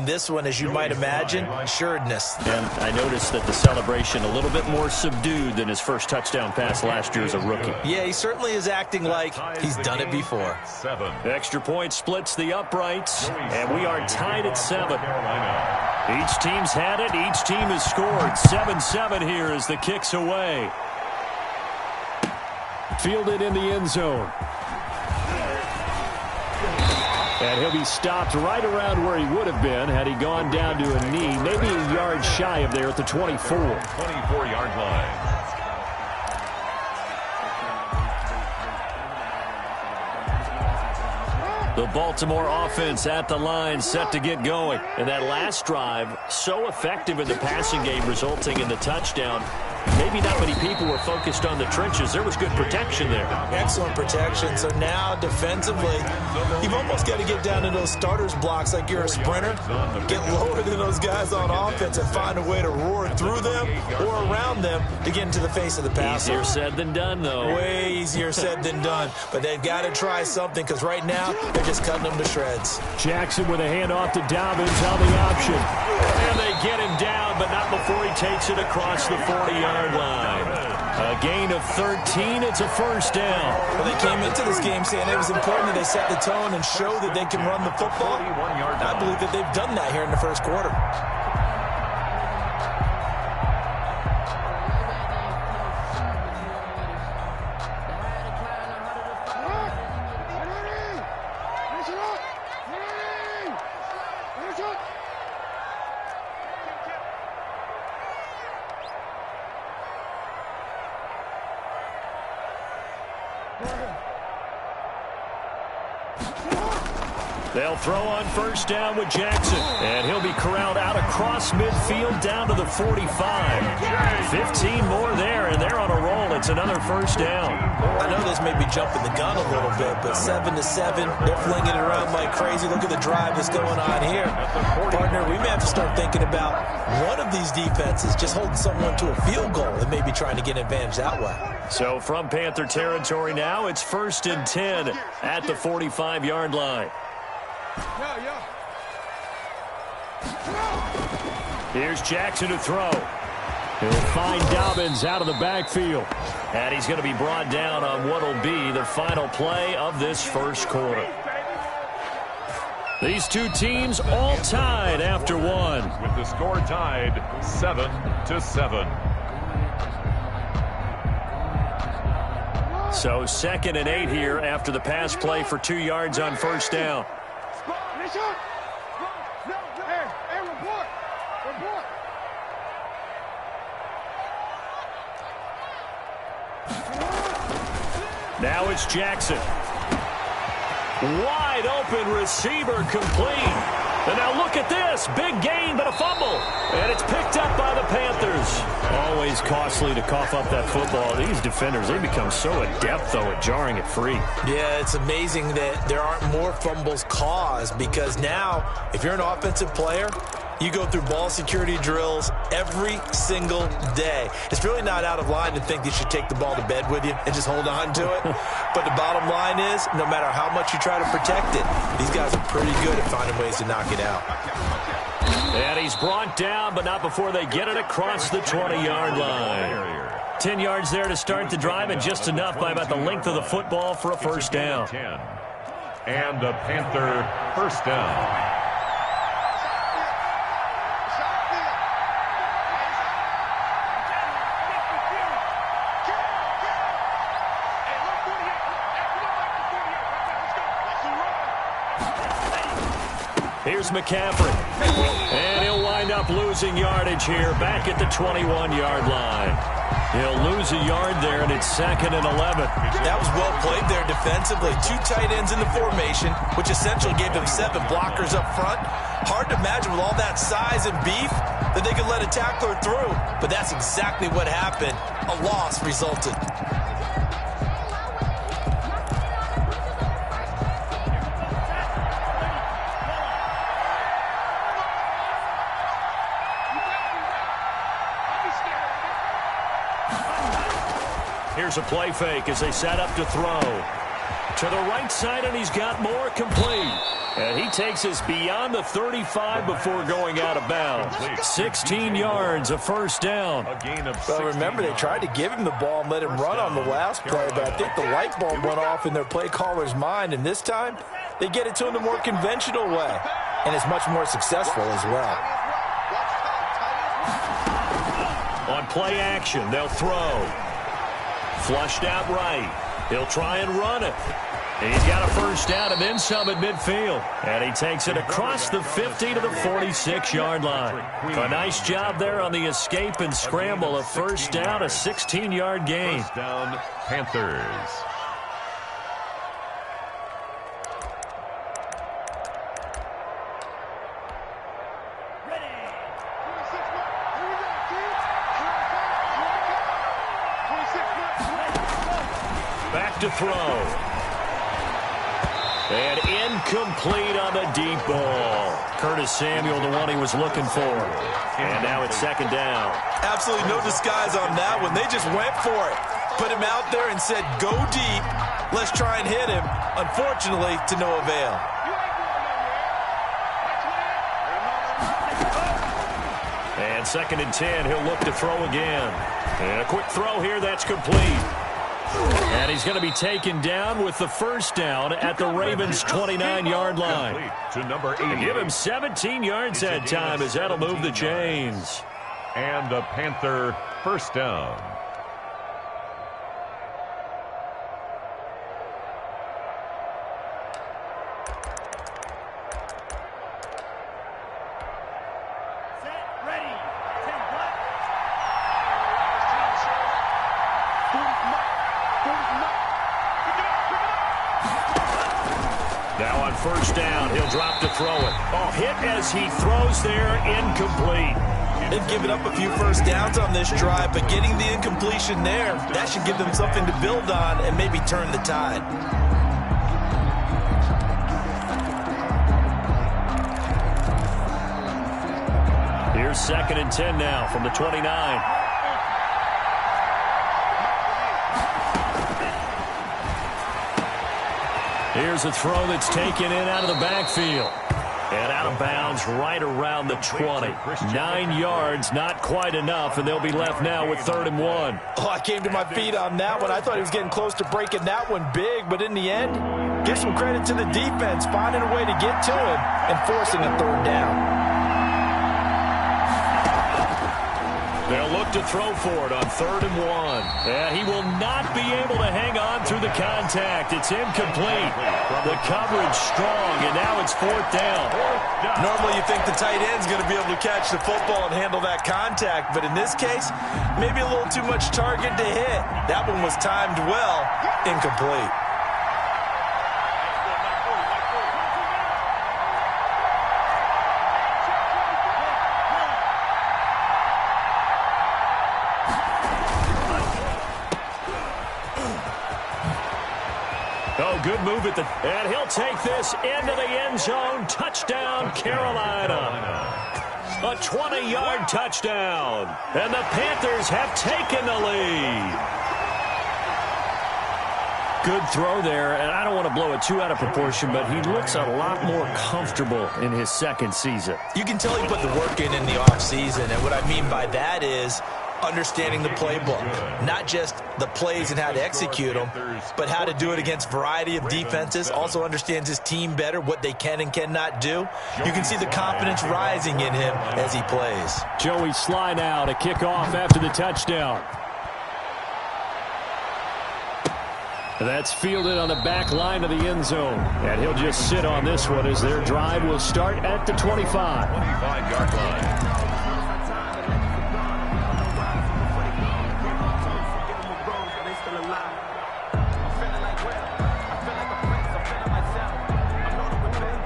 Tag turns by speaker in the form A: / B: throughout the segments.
A: this one, as you might imagine, assuredness.
B: And I noticed that the celebration a little bit more subdued than his first touchdown pass last year as a rookie.
A: Yeah, he certainly is acting like he's done it before.
B: Extra point splits the uprights, and we are tied at 7. Each team's had it. Each team has scored. 7-7 here as the kick's away. Fielded in the end zone. And he'll be stopped right around where he would have been had he gone down to a knee, maybe a yard shy of there at the 24.
C: 24-yard line.
B: The Baltimore offense at the line, set to get going. And that last drive, so effective in the passing game, resulting in the touchdown. Maybe not many people were focused on the trenches. There was good protection there.
A: Excellent protection. So now defensively, you've almost got to get down to those starters blocks like you're a sprinter. Get lower than those guys on offense and find a way to roar through them or around them to get into the face of the passer.
B: Easier said than done, though.
A: Way easier said than done. But they've got to try something because right now they're just cutting them to shreds.
B: Jackson with a handoff to Dobbins on the option. And they get him down, but not before he takes it across the 40-yard line. A gain of 13. It's a first down.
A: Well, they came into this game saying it was important that they set the tone and show that they can run the football. I believe that they've done that here in the first quarter.
B: They'll throw on first down with Jackson. And he'll be corralled out across midfield down to the 45. 15 more there, and they're on a roll. It's another first down.
A: I know this may be jumping the gun a little bit, but 7-7, they're flinging it around like crazy. Look at the drive that's going on here. Partner, we may have to start thinking about one of these defenses just holding someone to a field goal and maybe trying to get an advantage that way.
B: So from Panther territory now, it's 1st and 10 at the 45-yard line. Here's Jackson to throw. He'll find Dobbins out of the backfield. And he's going to be brought down on what will be the final play of this first quarter. These two teams all tied after one.
C: With the score tied 7-7.
B: So 2nd and 8 here after the pass play for 2 yards on first down. Now it's Jackson. Wide open receiver complete. And now look at this. Big gain, but a fumble. And it's picked up by the Panthers. Always costly to cough up that football. These defenders, they become so adept, though, at jarring it free.
A: Yeah, it's amazing that there aren't more fumbles caused because now, if you're an offensive player, you go through ball security drills every single day. It's really not out of line to think you should take the ball to bed with you and just hold on to it. But the bottom line is, no matter how much you try to protect it, these guys are pretty good at finding ways to knock it out.
B: And he's brought down, but not before they get it across the 20-yard line. 10 yards there to start the drive, and just enough by about the length of the football for a first down.
C: And the Panther first down.
B: Here's McCaffrey. And he'll wind up losing yardage here back at the 21-yard line. He'll lose a yard there, and it's 2nd and 11.
A: That was well played there defensively. 2 tight ends in the formation, which essentially gave them 7 blockers up front. Hard to imagine with all that size and beef that they could let a tackler through. But that's exactly what happened. A loss resulted.
B: Here's a play fake as they set up to throw. To the right side, and he's got more, complete. And he takes us beyond the 35 before going out of bounds. 16 yards, a first down.
C: A gain of
A: Well, remember, they tried to give him the ball and let him run on the last play, but I think the light bulb went off in their play caller's mind, and this time they get it to him the more conventional way, and it's much more successful as well.
B: On play action, they'll throw. Flushed out right. He'll try and run it. He's got a first down and then some at midfield. And he takes it across the 50 to the 46-yard line. A nice job there on the escape and scramble. A first down, a 16-yard gain.
C: First down, Panthers.
B: Back to throw. And incomplete on the deep ball. Curtis Samuel, the one he was looking for. And now it's second down.
A: Absolutely no disguise on that one. They just went for it. Put him out there and said, go deep. Let's try and hit him. Unfortunately, to no avail.
B: And second and 10, he'll look to throw again. And a quick throw here, that's complete. And he's going to be taken down with the first down at the Ravens' 29-yard line.
C: To number 8.
B: And give him 17 yards that time as that'll move the chains.
C: And a Panther first down.
B: Now on first down, he'll drop to throw it. Oh, hit as he throws there, incomplete.
A: They've given up a few first downs on this drive, but getting the incompletion there, that should give them something to build on and maybe turn the tide.
B: Here's second and 10 now from the 29. Here's a throw that's taken in out of the backfield. And out of bounds right around the 20. 9 yards, not quite enough, and they'll be left now with 3rd and 1.
A: Oh, I came to my feet on that one. I thought he was getting close to breaking that one big, but in the end, give some credit to the defense, finding a way to get to him and forcing a 3rd down.
B: They'll look to throw for it on 3rd and 1. And he will not be able to hang on through the contact. It's incomplete. The coverage strong, and now it's 4th down.
A: Normally you think the tight end's going to be able to catch the football and handle that contact, but in this case, maybe a little too much target to hit. That one was timed well, incomplete.
B: Oh, good move at the... And he'll take this into the end zone. Touchdown, Carolina. A 20-yard touchdown. And the Panthers have taken the lead. Good throw there, and I don't want to blow it too out of proportion, but he looks a lot more comfortable in his second season.
A: You can tell he put the work in the offseason, and what I mean by that is understanding the playbook, not just the plays and how to execute them, but how to do it against a variety of defenses. Also understands his team better, what they can and cannot do. You can see the confidence rising in him as he plays.
B: Joey Sly now to kick off after the touchdown. That's fielded on the back line of the end zone. And he'll just sit on this one as their drive will start at the 25.
C: 25-yard line.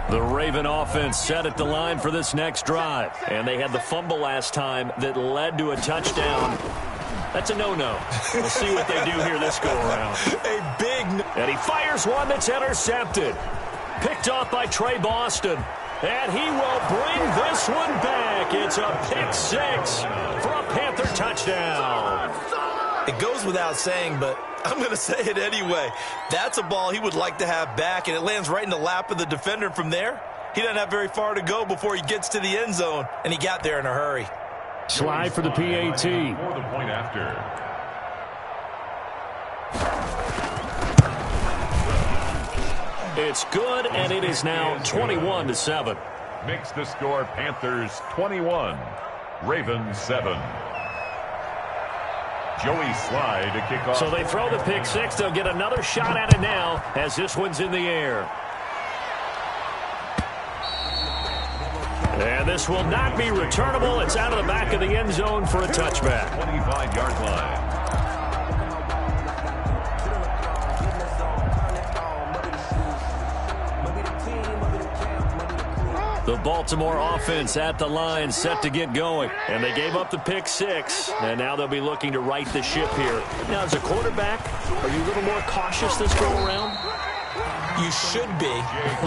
B: The Raven offense set at the line for this next drive. And they had the fumble last time that led to a touchdown. That's a no-no. We'll see what they do here this go-around.
A: A big...
B: And he fires one that's intercepted. Picked off by Trey Boston. And he will bring this one back. It's a pick six for a Panther touchdown.
A: It goes without saying, but I'm going to say it anyway. That's a ball he would like to have back, and it lands right in the lap of the defender. From there, he doesn't have very far to go before he gets to the end zone, and he got there in a hurry.
B: Slide for the PAT.
C: For the point after.
B: It's good, and it is now 21-7.
C: Makes the score Panthers 21, Ravens 7. Joey Slye to kick off.
B: So they throw the pick six. They'll get another shot at it now as this one's in the air. And this will not be returnable. It's out of the back of the end zone for a touchback.
C: 25-yard line.
B: The Baltimore offense at the line, set to get going. And they gave up the pick six, and now they'll be looking to right the ship here. Now, as a quarterback, are you a little more cautious this go around?
A: You should be,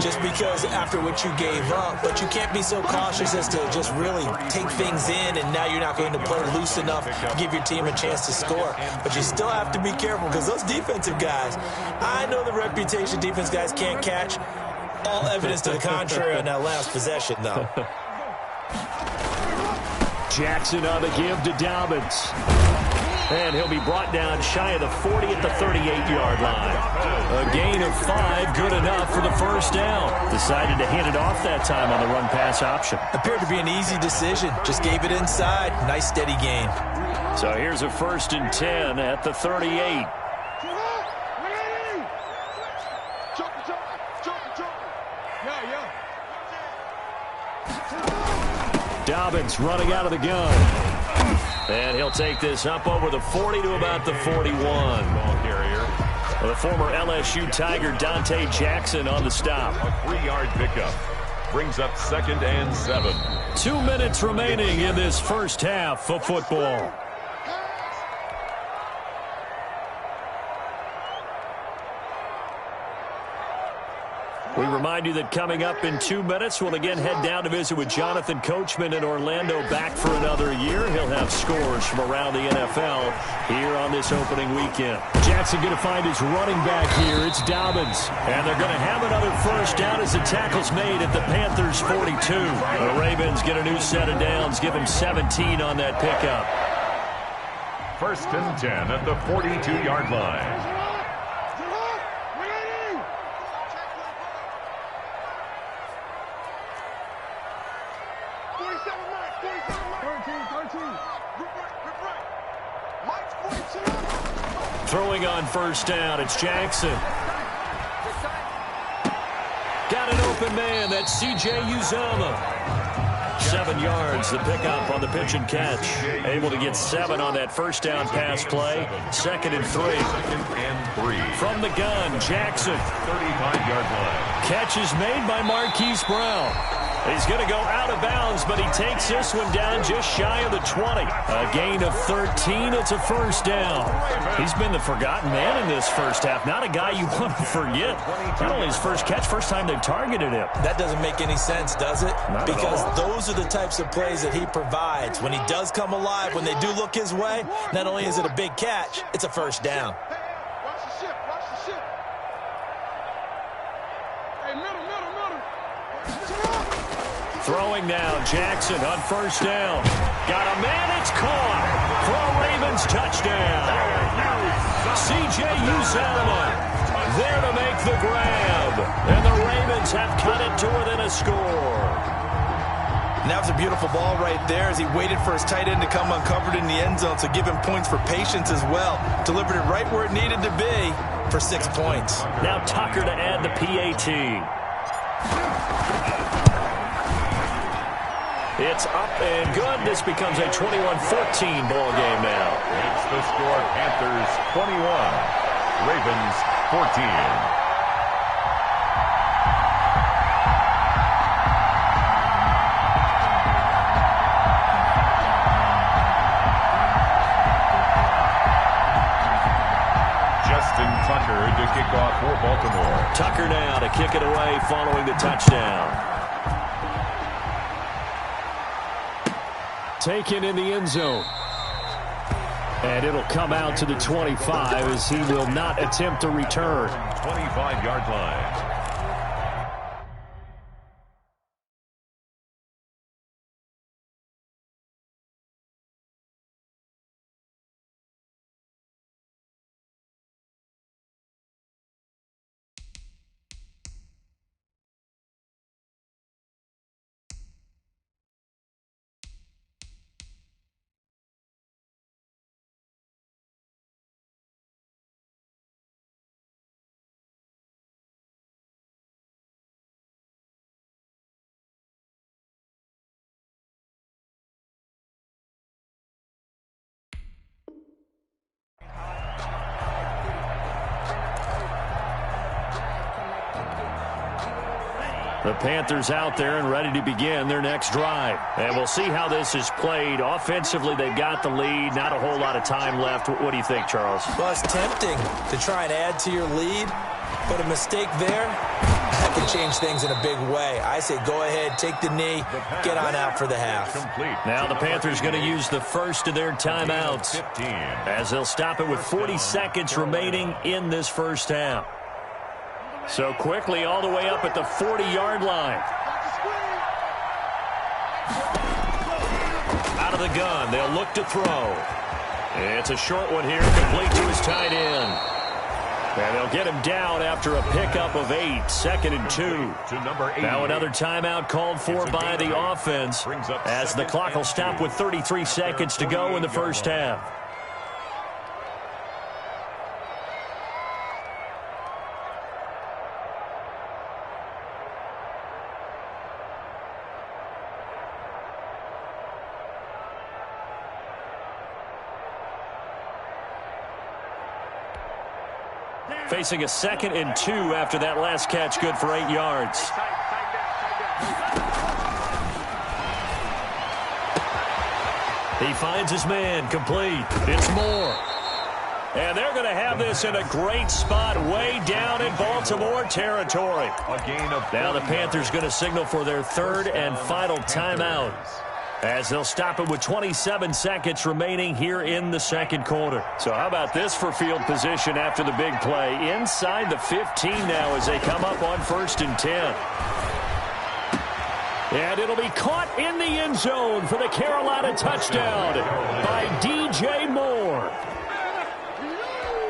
A: just because after what you gave up, but you can't be so cautious as to just really take things in, and now you're not going to play loose enough to give your team a chance to score. But you still have to be careful, because those defensive guys, I know the reputation defense guys can't catch. All evidence to the contrary on that last possession, though.
B: Jackson on the give to Dobbins. And he'll be brought down shy of the 40 at the 38-yard line. A gain of 5, good enough for the first down. Decided to hand it off that time on the run-pass option.
A: Appeared to be an easy decision. Just gave it inside. Nice, steady gain.
B: So here's a 1st and 10 at the 38. Dobbins running out of the gun. And he'll take this up over the 40 to about the 41.
C: Ball carrier.
B: The former LSU Tiger Dante Jackson on the stop.
C: A 3-yard pickup. Brings up 2nd and 7.
B: 2 minutes remaining in this first half of football. We remind you that coming up in 2 minutes, we'll again head down to visit with Jonathan Coachman in Orlando, back for another year. He'll have scores from around the NFL here on this opening weekend. Jackson going to find his running back here. It's Dobbins. And they're going to have another first down as the tackle's made at the Panthers' 42. The Ravens get a new set of downs, give them 17 on that pickup.
C: 1st and 10 at the 42-yard line.
B: Throwing on first down, it's Jackson. Got an open man, that's C.J. Uzomah. 7 yards, the pickup on the pitch and catch. Able to get 7 on that first down pass play. 2nd and 3.
C: 2nd and 3.
B: From the gun, Jackson.
C: 35-yard line.
B: Catch is made by Marquise Brown. He's going to go out of bounds, but he takes this one down just shy of the 20. A gain of 13. It's a first down. He's been the forgotten man in this first half. Not a guy you want to forget. Not only his first catch, first time they've targeted him.
A: That doesn't make any sense, does it?
B: Not
A: because
B: at all.
A: those are the types of plays that he provides. When he does come alive, when they do look his way, not only is it a big catch, it's a first down.
B: Throwing now, Jackson on first down. Got a man, it's caught for a Ravens touchdown. C.J. Uzomah there to make the grab. And the Ravens have cut it to within a score.
A: And that was a beautiful ball right there as he waited for his tight end to come uncovered in the end zone, so give him points for patience as well. Delivered it right where it needed to be for 6 points.
B: Now Tucker to add the PAT. It's up and good. This becomes a 21-14 ball game now.
C: It's the score, Panthers 21, Ravens 14. Justin Tucker to kick off for Baltimore.
B: Tucker now to kick it away following the touchdown. Taken in the end zone. And it'll come out to the 25 as he will not attempt to return.
C: 25-yard line.
B: The Panthers out there and ready to begin their next drive. And we'll see how this is played. Offensively, they've got the lead. Not a whole lot of time left. What do you think, Charles?
A: Well, it's tempting to try and add to your lead, but a mistake there, that can change things in a big way. I say go ahead, take the knee, get on out for the half.
B: Now the Panthers going to use the first of their timeouts as they'll stop it with 40 seconds remaining in this first half. So quickly all the way up at the 40-yard line. Out of the gun, they'll look to throw. It's a short one here, complete to his tight end. And they'll get him down after a pickup of 8, 2nd and 2. Now another timeout called for by the offense as the clock will stop with 33 seconds to go in the first half. Facing a 2nd and 2 after that last catch, good for 8 yards. He finds his man, complete. It's Moore. And they're going to have this in a great spot way down in Baltimore territory. Now the Panthers going to signal for their 3rd and final timeout as they'll stop it with 27 seconds remaining here in the second quarter. So how about this for field position after the big play? Inside the 15 now as they come up on 1st and 10. And it'll be caught in the end zone for the Carolina touchdown by DJ Moore.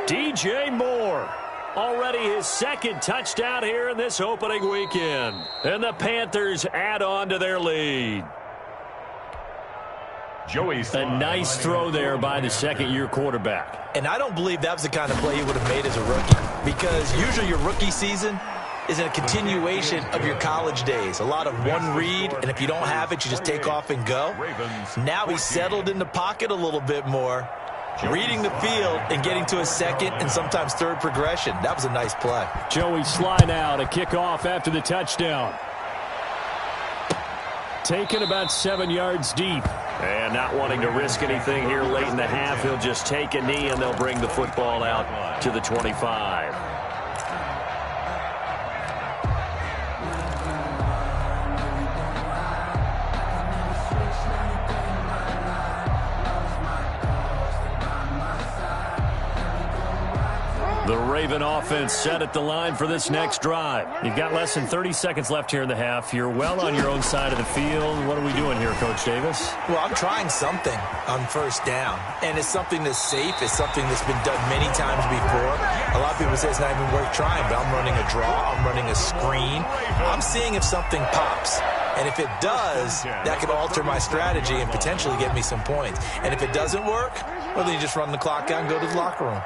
B: DJ Moore, already his 2nd touchdown here in this opening weekend. And the Panthers add on to their lead. A nice throw there by the 2nd-year quarterback.
A: And I don't believe that was the kind of play he would have made as a rookie, because usually your rookie season is a continuation of your college days. A lot of one read, and if you don't have it, you just take off and go. Now he's settled in the pocket a little bit more, reading the field and getting to his 2nd and sometimes 3rd progression. That was a nice play.
B: Joey Sly now to kick off after the touchdown. Taken about 7 yards deep. And not wanting to risk anything here late in the half, he'll just take a knee and they'll bring the football out to the 25. The Raven offense set at the line for this next drive. You've got less than 30 seconds left here in the half. You're well on your own side of the field. What are we doing here, Coach Davis?
A: Well, I'm trying something on 1st down, and it's something that's safe. It's something that's been done many times before. A lot of people say it's not even worth trying, but I'm running a draw. I'm running a screen. I'm seeing if something pops. And if it does, that could alter my strategy and potentially get me some points. And if it doesn't work, well, then you just run the clock out and go to the locker room.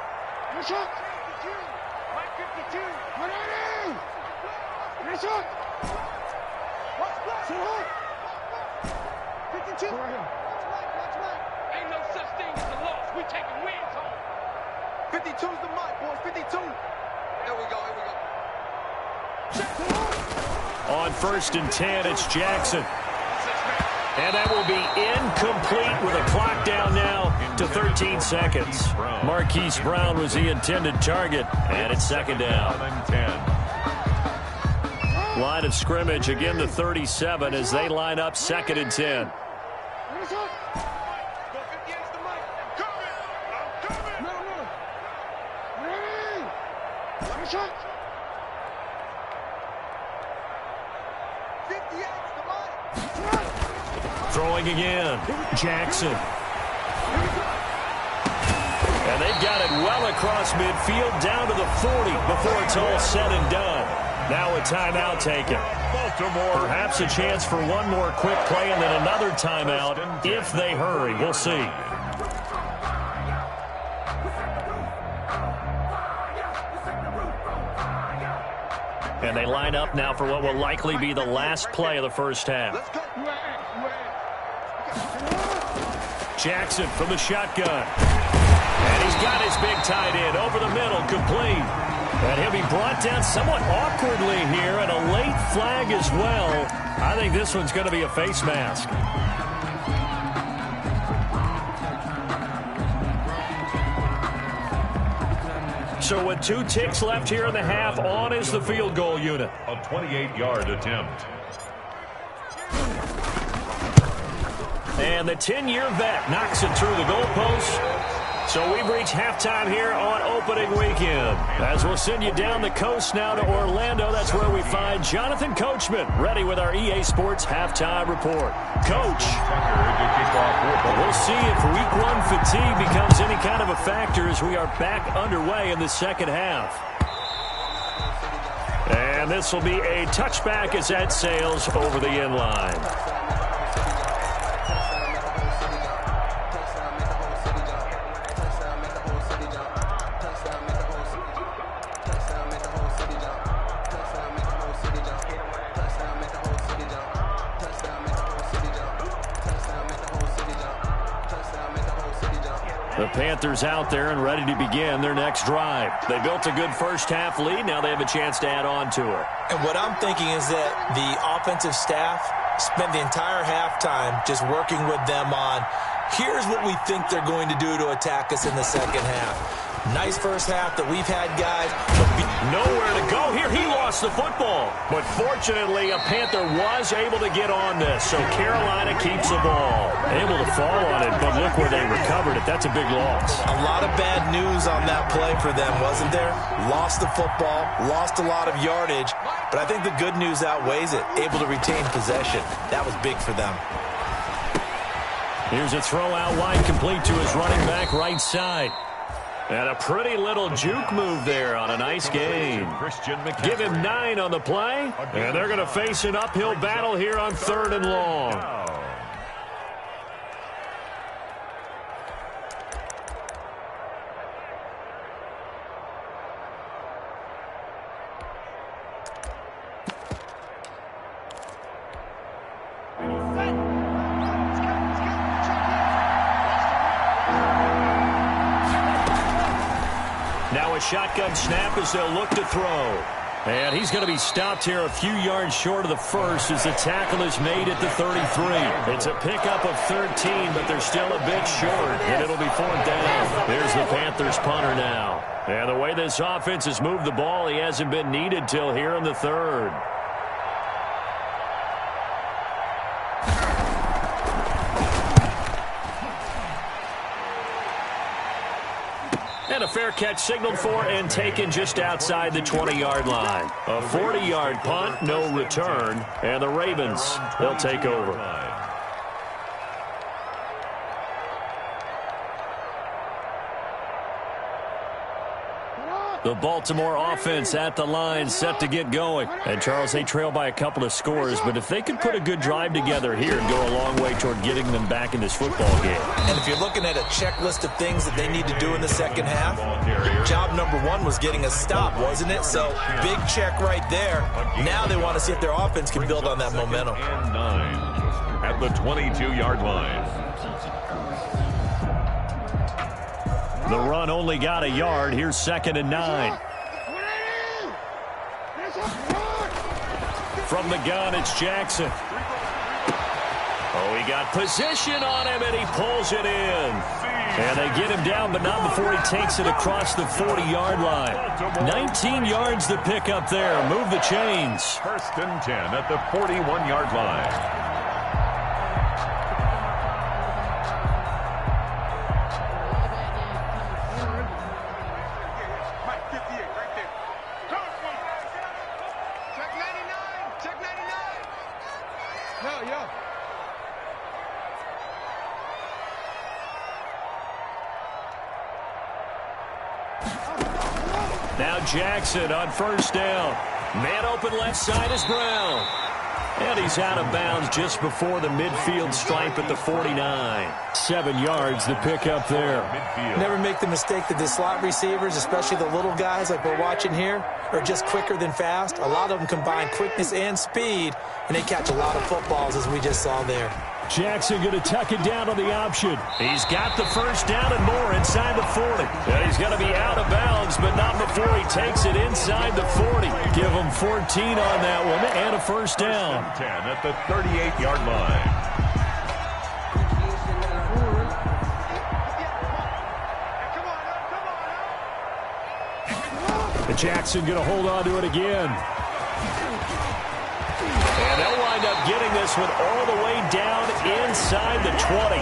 D: Ain't no such thing as a loss. We taking wins home. 52's the mark, boys. 52. Here we go.
B: On 1st and 10, it's Jackson. And that will be incomplete with a clock down now to 13 seconds. Marquise Brown was the intended target, and it's 2nd down. Line of scrimmage, again the 37 as they line up 2nd and 10. Throwing again. Jackson. And they've got it well across midfield down to the 40 before it's all said and done. Now a timeout taken. Baltimore. Perhaps a chance for one more quick play and then another timeout if they hurry. We'll see. And they line up now for what will likely be the last play of the first half. Jackson from the shotgun. And he's got his big tight end over the middle, complete. And he'll be brought down somewhat awkwardly here, and a late flag as well. I think this one's going to be a face mask. So with 2 ticks left here in the half, on is the field goal unit.
C: A 28-yard attempt.
B: And the 10-year vet knocks it through the goalpost. So we've reached halftime here on opening weekend. As we'll send you down the coast now to Orlando, that's where we find Jonathan Coachman ready with our EA Sports halftime report. Coach, we'll see if week 1 fatigue becomes any kind of a factor as we are back underway in the second half. And this will be a touchback as that sails over the end line. The Panthers out there and ready to begin their next drive. They built a good first-half lead. Now they have a chance to add on to it.
A: And what I'm thinking is that the offensive staff spent the entire halftime just working with them on, here's what we think they're going to do to attack us in the second half. Nice first half that we've had, guys.
B: Nowhere to go here. He lost the football. But fortunately, a Panther was able to get on this. So Carolina keeps the ball. Able to fall on it, but look where they recovered it. That's a big loss.
A: A lot of bad news on that play for them, wasn't there? Lost the football, lost a lot of yardage. But I think the good news outweighs it. Able to retain possession. That was big for them.
B: Here's a throw out wide, complete to his running back right side. And a pretty little juke move there on a nice game. Give him 9 on the play. And they're going to face an uphill battle here on 3rd and long. Now a shotgun snap as they'll look to throw. And he's going to be stopped here a few yards short of the first as the tackle is made at the 33. It's a pickup of 13, but they're still a bit short, and it'll be 4th down. Here's the Panthers punter now. And the way this offense has moved the ball, he hasn't been needed till here in the 3rd. And a fair catch signaled for and taken just outside the 20-yard line. A 40-yard punt, no return, and the Ravens, they'll take over. The Baltimore offense at the line, set to get going. And, Charles, they trail by a couple of scores, but if they could put a good drive together here and go a long way toward getting them back in this football game.
A: And if you're looking at a checklist of things that they need to do in the second half, job number 1 was getting a stop, wasn't it? So, big check right there. Now they want to see if their offense can build on that momentum.
C: And 9 at the 22-yard line.
B: The run only got a yard. Here's 2nd and 9. From the gun, it's Jackson. Oh, he got position on him, and he pulls it in. And they get him down, but not before he takes it across the 40-yard line. 19 yards to pick up there. Move the chains.
C: 1st and 10 at the 41-yard line.
B: Now Jackson on first down. Man open left side is Brown. And he's out of bounds just before the midfield stripe at the 49. 7 yards to pick up there.
A: Never make the mistake that the slot receivers, especially the little guys like we're watching here, are just quicker than fast. A lot of them combine quickness and speed, and they catch a lot of footballs, as we just saw there.
B: Jackson going to tuck it down on the option. He's got the first down and more inside the 40. And he's going to be out of bounds, but not before he takes it inside the 40. Give him 14 on that one and a first down.
C: 10 at the 38-yard line.
B: Jackson going to hold on to it again. And they'll wind up getting this one all the way down inside the 20.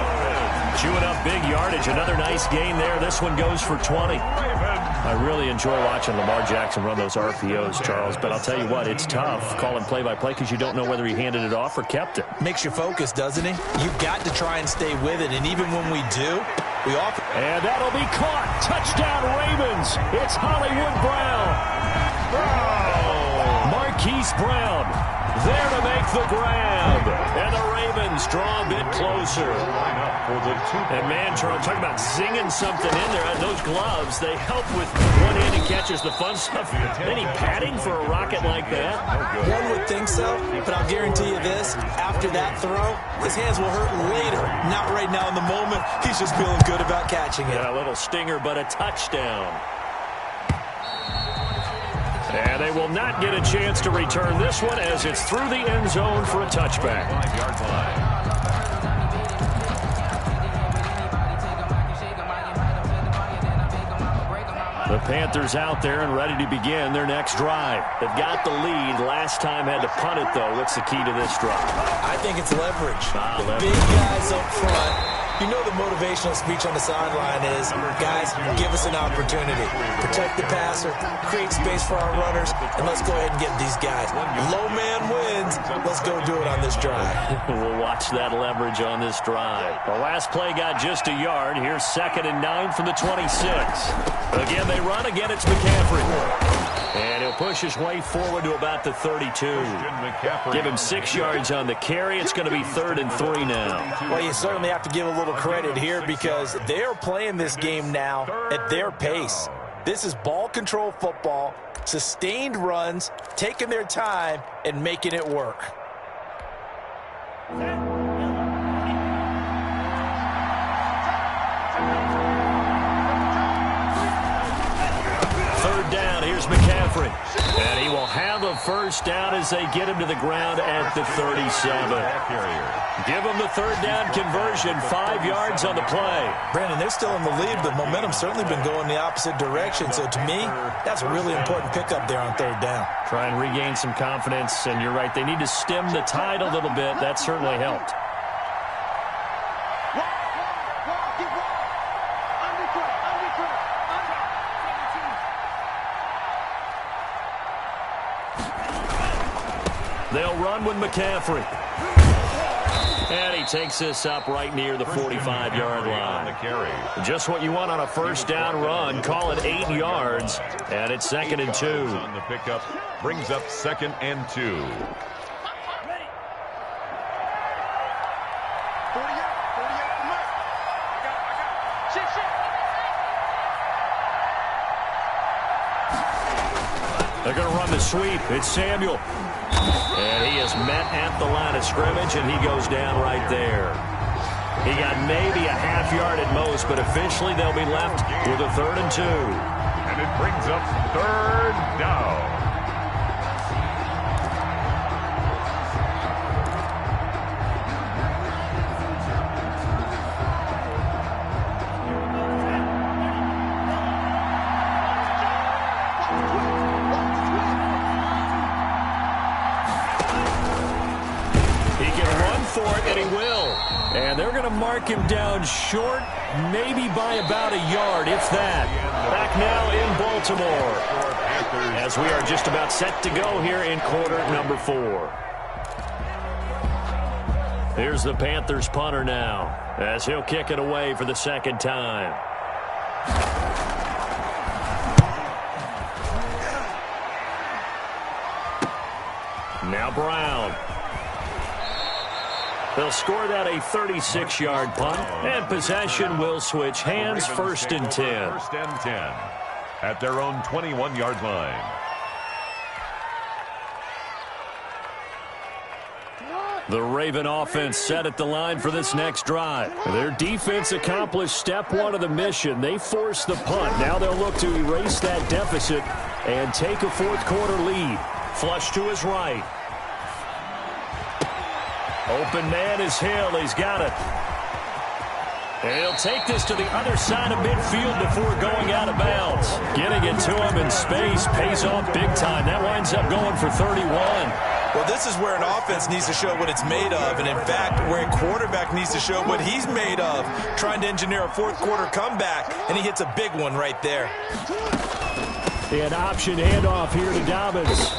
B: Chewing up big yardage. Another nice gain there. This one goes for 20. I really enjoy watching Lamar Jackson run those RPOs, Charles, but I'll tell you what, it's tough calling play-by-play because you don't know whether he handed it off or kept it.
A: Makes you focus, doesn't he? You've got to try and stay with it, and even when we do, we often...
B: And that'll be caught. Touchdown, Ravens. It's Hollywood Brown. Marquise Brown there to make the grab. And the Ravens draw a bit closer. And man, Charles, talking about zinging something in there. And those gloves, they help with one-handed catches, the fun stuff. Any padding for a rocket like that?
A: One would think so, but I'll guarantee you this. After that throw, his hands will hurt later. Not right now in the moment. He's just feeling good about catching it.
B: Yeah, a little stinger, but a touchdown. And they will not get a chance to return this one as it's through the end zone for a touchback.
C: 5-yard line.
B: The Panthers out there and ready to begin their next drive. They've got the lead. Last time had to punt it, though. What's the key to this drive?
A: I think it's leverage. The big guys up front. You know the motivational speech on the sideline is, guys, give us an opportunity. Protect the passer, create space for our runners, and let's go ahead and get these guys. Low man wins. Let's go do it on this drive.
B: We'll watch that leverage on this drive. The last play got just a yard. Here's 2nd and 9 from the 26. Again, they run. Again, it's McCaffrey. And he'll push his way forward to about the 32. Give him 6 yards on the carry. It's going to be 3rd and 3 now.
A: Well, you certainly have to give a little credit here because they're playing this game now at their pace. This is ball control football, sustained runs, taking their time, and making it work.
B: Third down, here's McCaffrey. And he will have a first down as they get him to the ground at the 37. Give him the third down conversion, 5 yards on the play.
A: Brandon, they're still in the lead, but momentum's certainly been going the opposite direction. So to me, that's a really important pickup there on third down.
B: Try and regain some confidence, and you're right, they need to stem the tide a little bit. That certainly helped. They'll run with McCaffrey. And he takes this up right near the 45-yard line. Just what you want on a first down run. Call it 8 yards. And it's 2nd and 2.
C: On the pickup brings up 2nd and 2.
B: They're going to run the sweep. It's Samuel. And he is met at the line of scrimmage, and he goes down right there. He got maybe a half yard at most, but officially they'll be left with a 3rd and 2.
C: And it brings up 3rd down.
B: And he will. And they're going to mark him down short, maybe by about a yard, if that. Back now in Baltimore, as we are just about set to go here in quarter number 4. Here's the Panthers punter now, as he'll kick it away for the 2nd time. Now Brown. They'll score that a 36-yard punt, and possession will switch hands. First and 10.
C: First and 10 at their own 21-yard line.
B: The Raven offense set at the line for this next drive. Their defense accomplished step one of the mission. They forced the punt. Now they'll look to erase that deficit and take a fourth-quarter lead. Flush to his right. Open man is Hill. He's got it. And he'll take this to the other side of midfield before going out of bounds. Getting it to him in space pays off big time. That winds up going for 31.
A: Well, this is where an offense needs to show what it's made of, and in fact, where a quarterback needs to show what he's made of, trying to engineer a fourth-quarter comeback, and he hits a big one right there.
B: An option handoff here to Dobbins.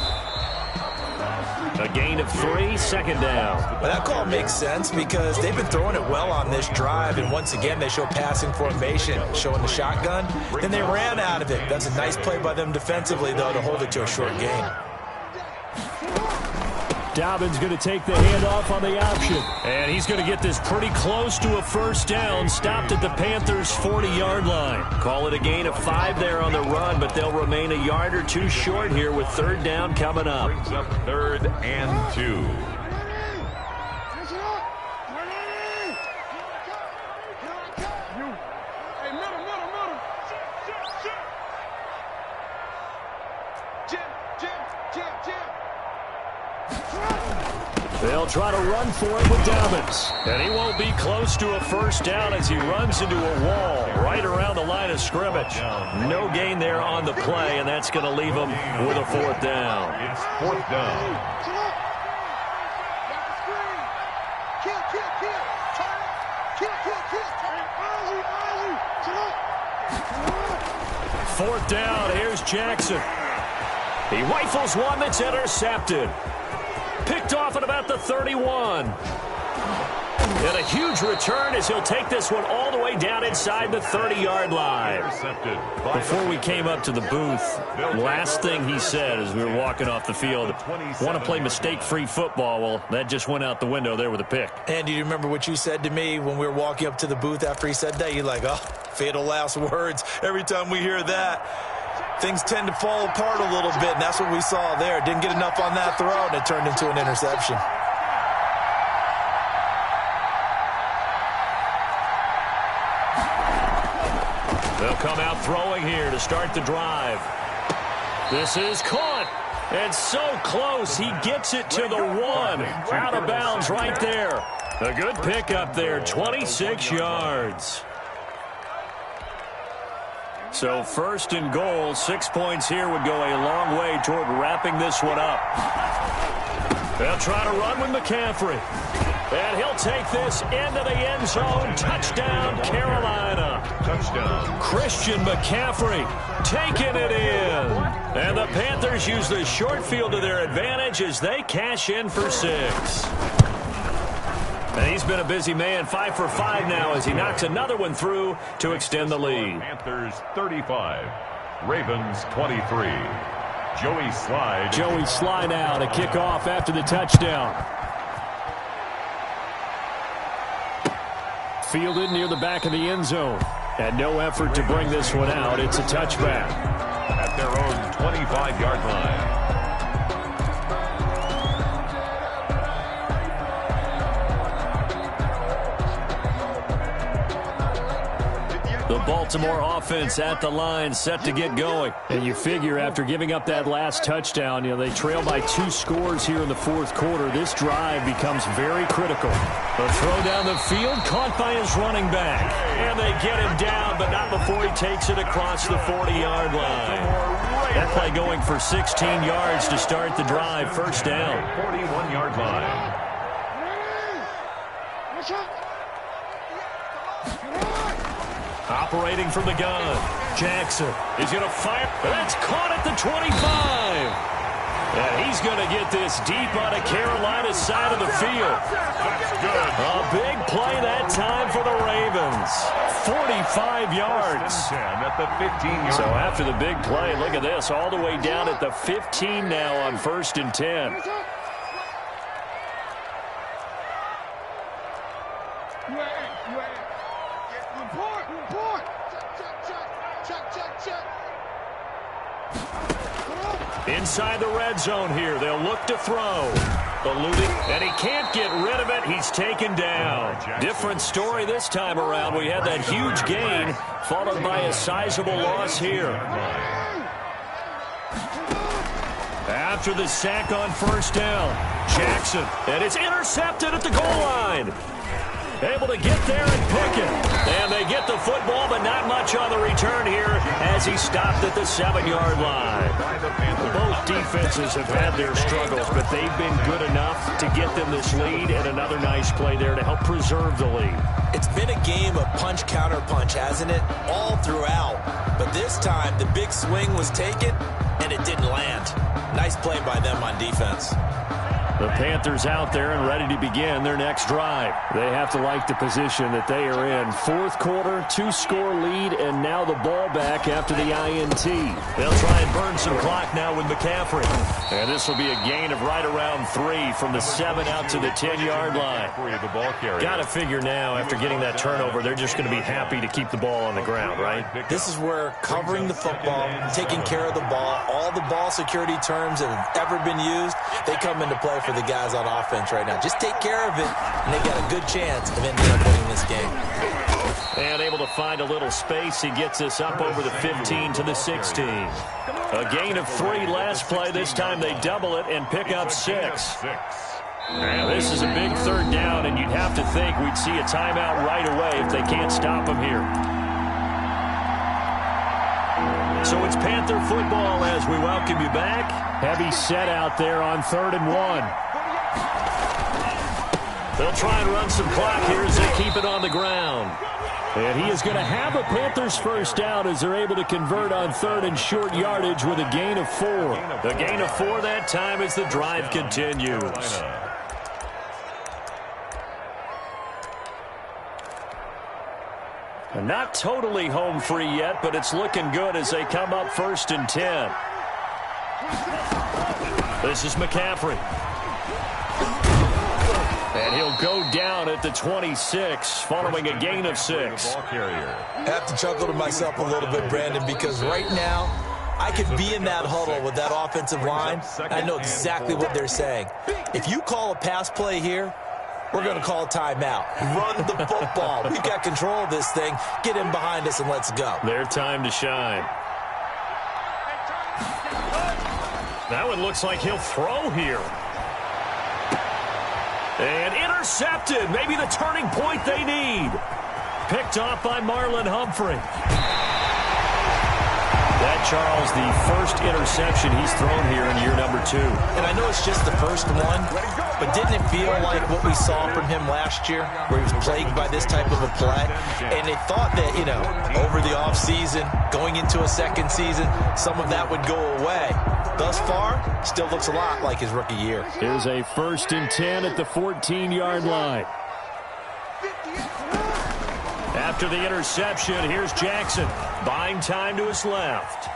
B: A gain of 3, second down.
A: Well, that call makes sense because they've been throwing it well on this drive, and once again, they show passing formation, showing the shotgun. Then they ran out of it. That's a nice play by them defensively, though, to hold it to a short gain.
B: Dobbins going to take the handoff on the option. And he's going to get this pretty close to a first down. Stopped at the Panthers' 40-yard line. Call it a gain of 5 there on the run, but they'll remain a yard or two short here with third down coming up.
C: Brings up 3rd and 2.
B: They'll try to run for it with Dobbins. And he won't be close to a first down as he runs into a wall right around the line of scrimmage. No gain there on the play, and that's going to leave him with a fourth down.
C: It's 4th down.
B: Fourth down, here's Jackson. He rifles one that's intercepted. Picked off at about the 31. And a huge return as he'll take this one all the way down inside the 30-yard line. Before we came up to the booth, last thing he said as we were walking off the field, want to play mistake-free football. Well, that just went out the window there with a pick.
A: And do you remember what you said to me when we were walking up to the booth after he said that? You're like, oh, fatal last words. Every time we hear that, things tend to fall apart a little bit, and that's what we saw there. Didn't get enough on that throw, and it turned into an interception.
B: They'll come out throwing here to start the drive. This is caught, and so close. He gets it to the 1. Out of bounds right there. A good pickup there, 26 yards. So first and goal, 6 points here would go a long way toward wrapping this one up. They'll try to run with McCaffrey. And he'll take this into the end zone. Touchdown, Carolina.
C: Touchdown.
B: Christian McCaffrey taking it in. And the Panthers use the short field to their advantage as they cash in for 6. And he's been a busy man, 5 for 5 now as he knocks another one through to extend the lead.
C: Panthers 35, Ravens 23.
B: Joey Sly now to kick off after the touchdown. Fielded near the back of the end zone. And no effort to bring this one out. It's a touchback.
C: At their own 25-yard line.
B: The Baltimore offense at the line, set to get going. And you figure after giving up that last touchdown, they trail by 2 scores here in the fourth quarter. This drive becomes very critical. A throw down the field, caught by his running back. And they get him down, but not before he takes it across the 40-yard line. That play going for 16 yards to start the drive. First down.
C: 41-yard line.
B: Operating from the gun. Jackson is going to fire. That's caught at the 25. And he's going to get this deep on the Carolina side of the field.
C: That's good.
B: A big play that time for the Ravens. 45 yards.
C: At the 15-yard.
B: So after the big play, look at this. All the way down at the 15 now on 1st and 10.
D: Report. Check.
B: Inside the red zone here. They'll look to throw. Eluding, and he can't get rid of it. He's taken down. Different story this time around. We had that huge gain, followed by a sizable loss here. After the sack on first down, Jackson, and it's intercepted at the goal line. Able to get there and pick it. And they get the football, but not much on the return here as he stopped at the 7-yard line. Both defenses have had their struggles, but they've been good enough to get them this lead, and another nice play there to help preserve the lead.
A: It's been a game of punch-counter-punch, hasn't it? All throughout. But this time, the big swing was taken, and it didn't land. Nice play by them on defense.
B: The Panthers out there and ready to begin their next drive. They have to like the position that they are in. Fourth quarter, 2-score lead, and now the ball back after the INT. They'll try and burn some clock now with McCaffrey. And this will be a gain of right around 3 from the 7 out to the 10-yard line. Got to figure now, after getting that turnover, they're just going to be happy to keep the ball on the ground, right?
A: This is where covering the football, taking care of the ball, all the ball security terms that have ever been used, they come into play for the guys on offense right now. Just take care of it, and they got a good chance of ending up winning this game.
B: And able to find a little space. He gets this up over the 15 to the 16. A gain of 3 last play. This time they double it and pick up 6. And this is a big third down, and you'd have to think we'd see a timeout right away if they can't stop him here. So it's Panther football as we welcome you back. Heavy set out there on 3rd and 1. They'll try and run some clock here as they keep it on the ground. And he is going to have a Panthers first down as they're able to convert on 3rd and short yardage with a gain of 4. The gain of 4 that time as the drive continues. And not totally home free yet, but it's looking good as they come up 1st and 10. This is McCaffrey. And he'll go down at the 26 following a gain of 6.
A: I have to chuckle to myself a little bit, Brandon, because right now I could be in that huddle with that offensive line. I know exactly what they're saying. If you call a pass play here, we're going to call a timeout. Run the football. We've got control of this thing. Get in behind us and let's go.
B: Their time to shine. That one looks like he'll throw here. And intercepted. Maybe the turning point they need. Picked off by Marlon Humphrey. That, Charles, the first interception he's thrown here in year number 2.
A: And I know it's just the first one, but didn't it feel like what we saw from him last year, where he was plagued by this type of a play? And they thought that, you know, over the offseason, going into a second season, some of that would go away. Thus far, still looks a lot like his rookie year.
B: Here's a 1st and 10 at the 14-yard line. After the interception, here's Jackson, buying time to his left.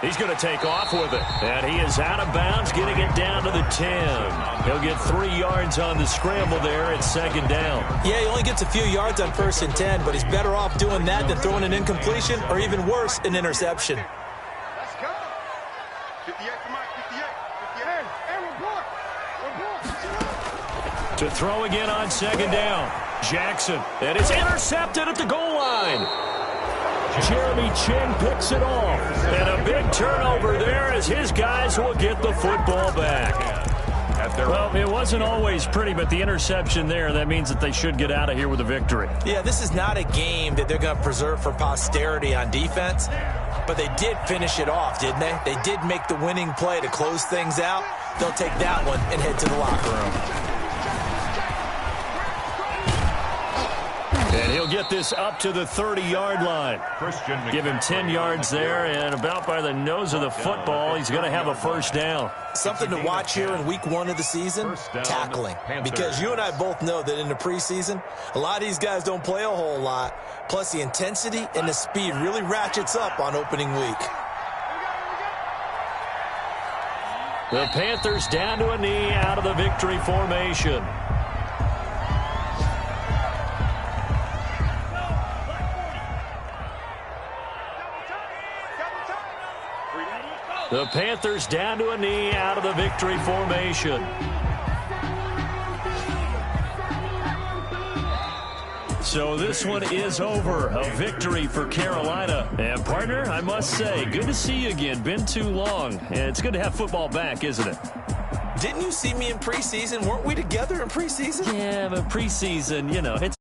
B: He's going to take off with it, and he is out of bounds, getting it down to the 10. He'll get 3 yards on the scramble there at 2nd down.
A: Yeah, he only gets a few yards on 1st and 10, but he's better off doing that than throwing an incompletion, or even worse, an interception.
D: Let's go. 58 for Mike, 58. Hey, report.
B: To throw again on 2nd down. Jackson, and it's intercepted at the goal line. Jeremy Chin picks it off. And a big turnover there as his guys will get the football back. Well, it wasn't always pretty, but the interception there, that means that they should get out of here with a victory.
A: Yeah, this is not a game that they're going to preserve for posterity on defense, but they did finish it off, didn't they? They did make the winning play to close things out. They'll take that one and head to the locker room.
B: And he'll get this up to the 30-yard line. Give him 10 yards there, and about by the nose of the football, he's going to have a first down.
A: Something to watch here in week 1 of the season, tackling. Because you and I both know that in the preseason, a lot of these guys don't play a whole lot. Plus, the intensity and the speed really ratchets up on opening week.
B: The Panthers down to a knee out of the victory formation. The Panthers down to a knee out of the victory formation. So this one is over. A victory for Carolina. And, partner, I must say, good to see you again. Been too long. And it's good to have football back, isn't it?
A: Didn't you see me in preseason? Weren't we together in preseason?
B: Yeah, but preseason, you know, it's